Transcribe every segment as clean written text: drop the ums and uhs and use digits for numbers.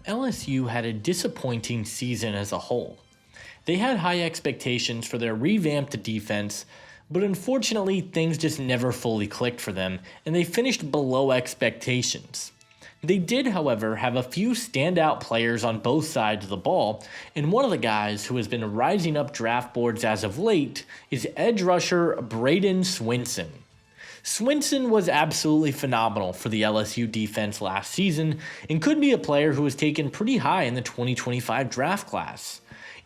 LSU had a disappointing season as a whole. They had high expectations for their revamped defense, but unfortunately things just never fully clicked for them, and they finished below expectations. They did, however, have a few standout players on both sides of the ball, and one of the guys who has been rising up draft boards as of late is edge rusher Bradyn Swinson. Swinson was absolutely phenomenal for the LSU defense last season and could be a player who was taken pretty high in the 2025 draft class.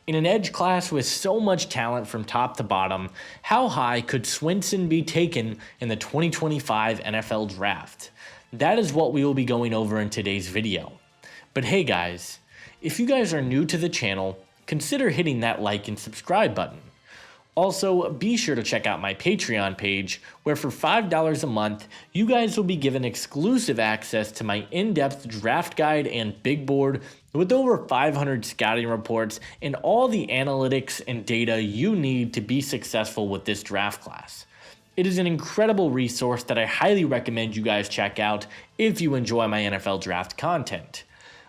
In an edge class with so much talent from top to bottom, how high could Swinson be taken in the 2025 NFL draft? That is what we will be going over in today's video. But hey guys, if you guys are new to the channel, consider hitting that like and subscribe button. Also, be sure to check out my Patreon page, where for $5 a month, you guys will be given exclusive access to my in-depth draft guide and big board with over 500 scouting reports and all the analytics and data you need to be successful with this draft class. It is an incredible resource that I highly recommend you guys check out if you enjoy my NFL draft content.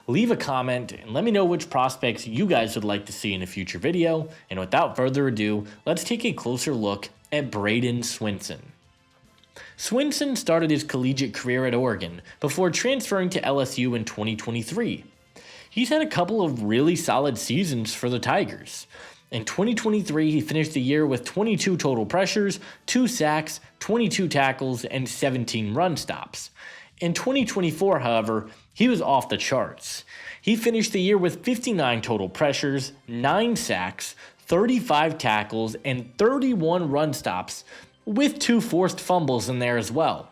Leave a comment and let me know which prospects you guys would like to see in a future video. And without further ado, let's take a closer look at Bradyn Swinson. Swinson started his collegiate career at Oregon before transferring to LSU in 2023. He's had a couple of really solid seasons for the Tigers. In 2023, he finished the year with 22 total pressures, 2 sacks, 22 tackles, and 17 run stops. In 2024, however, he was off the charts. He finished the year with 59 total pressures, 9 sacks, 35 tackles, and 31 run stops, with 2 forced fumbles in there as well.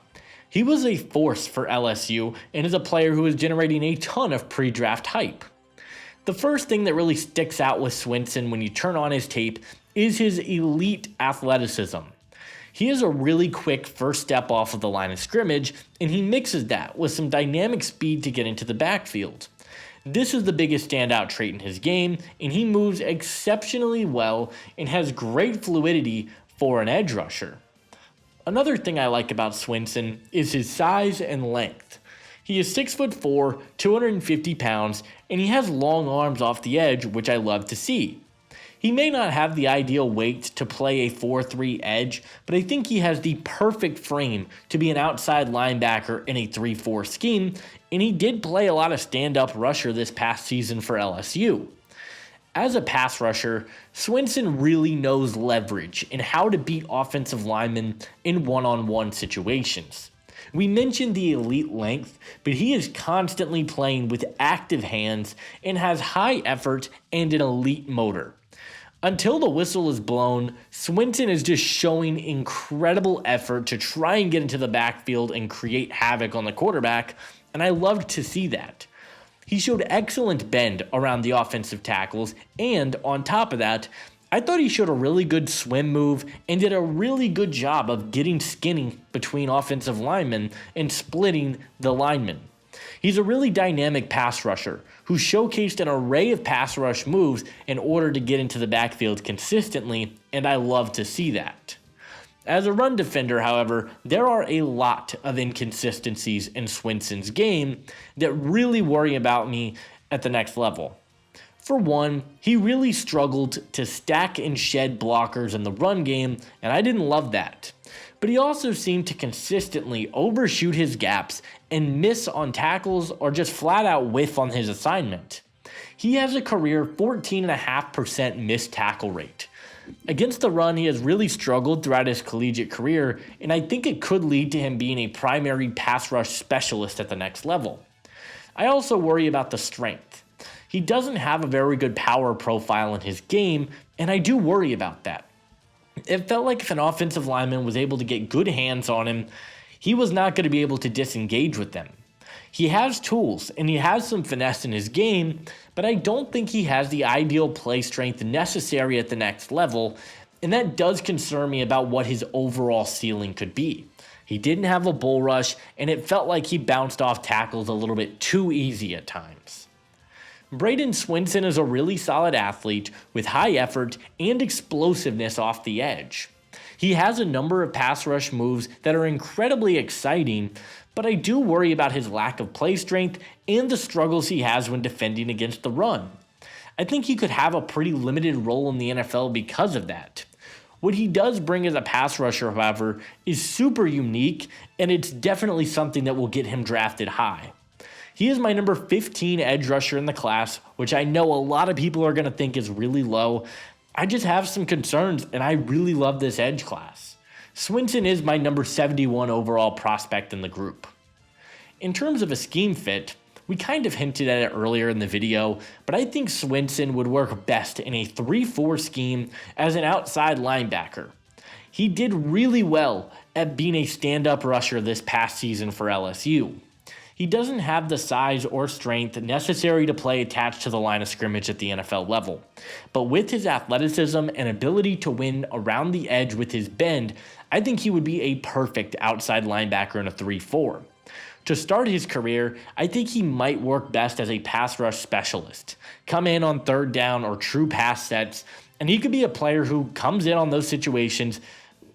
He was a force for LSU and is a player who is generating a ton of pre-draft hype. The first thing that really sticks out with Swinson when you turn on his tape is his elite athleticism. He has a really quick first step off of the line of scrimmage, and he mixes that with some dynamic speed to get into the backfield. This is the biggest standout trait in his game, and he moves exceptionally well and has great fluidity for an edge rusher. Another thing I like about Swinson is his size and length. He is 6'4", 250 pounds, and he has long arms off the edge, which I love to see. He may not have the ideal weight to play a 4-3 edge, but I think he has the perfect frame to be an outside linebacker in a 3-4 scheme, and he did play a lot of stand-up rusher this past season for LSU. As a pass rusher, Swinson really knows leverage and how to beat offensive linemen in one-on-one situations. We mentioned the elite length, but he is constantly playing with active hands and has high effort and an elite motor. Until the whistle is blown, Swinson is just showing incredible effort to try and get into the backfield and create havoc on the quarterback, and I loved to see that. He showed excellent bend around the offensive tackles, and on top of that, I thought he showed a really good swim move and did a really good job of getting skinny between offensive linemen and splitting the linemen. He's a really dynamic pass rusher who showcased an array of pass rush moves in order to get into the backfield consistently, and I love to see that. As a run defender, however, there are a lot of inconsistencies in Swinson's game that really worry about me at the next level. For one, he really struggled to stack and shed blockers in the run game, and I didn't love that. But he also seemed to consistently overshoot his gaps and miss on tackles or just flat out whiff on his assignment. He has a career 14.5% missed tackle rate. Against the run, he has really struggled throughout his collegiate career, and I think it could lead to him being a primary pass rush specialist at the next level. I also worry about the strength. He doesn't have a very good power profile in his game, and I do worry about that. It felt like if an offensive lineman was able to get good hands on him, he was not going to be able to disengage with them. He has tools and he has some finesse in his game, but I don't think he has the ideal play strength necessary at the next level, and that does concern me about what his overall ceiling could be. He didn't have a bull rush, and it felt like he bounced off tackles a little bit too easy at times. Bradyn Swinson is a really solid athlete with high effort and explosiveness off the edge. He has a number of pass rush moves that are incredibly exciting, but I do worry about his lack of play strength and the struggles he has when defending against the run. I think he could have a pretty limited role in the NFL because of that. What he does bring as a pass rusher, however, is super unique, and it's definitely something that will get him drafted high. He is my number 15 edge rusher in the class, which I know a lot of people are going to think is really low. I just have some concerns, and I really love this edge class. Swinson is my number 71 overall prospect in the group. In terms of a scheme fit, we kind of hinted at it earlier in the video, but I think Swinson would work best in a 3-4 scheme as an outside linebacker. He did really well at being a stand-up rusher this past season for LSU. He doesn't have the size or strength necessary to play attached to the line of scrimmage at the NFL level, but with his athleticism and ability to win around the edge with his bend, I think he would be a perfect outside linebacker in a 3-4. To start his career, I think he might work best as a pass rush specialist, come in on third down or true pass sets, and he could be a player who comes in on those situations,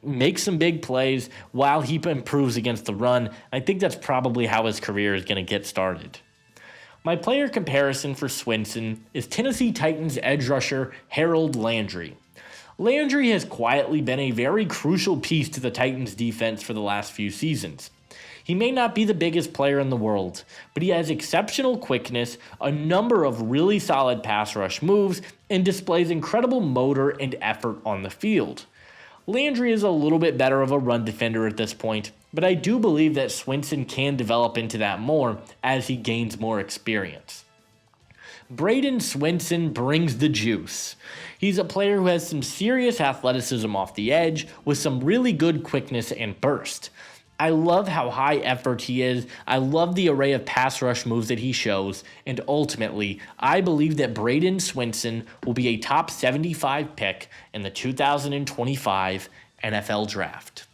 makes some big plays while he improves against the run. I think that's probably how his career is going to get started. My player comparison for Swinson is Tennessee Titans edge rusher Harold Landry. Landry has quietly been a very crucial piece to the Titans defense for the last few seasons. He may not be the biggest player in the world, but he has exceptional quickness, a number of really solid pass rush moves, and displays incredible motor and effort on the field. Landry is a little bit better of a run defender at this point, but I do believe that Swinson can develop into that more as he gains more experience. Bradyn Swinson brings the juice. He's a player who has some serious athleticism off the edge with some really good quickness and burst. I love how high effort he is, I love the array of pass rush moves that he shows, and ultimately, I believe that Bradyn Swinson will be a top 75 pick in the 2025 NFL Draft.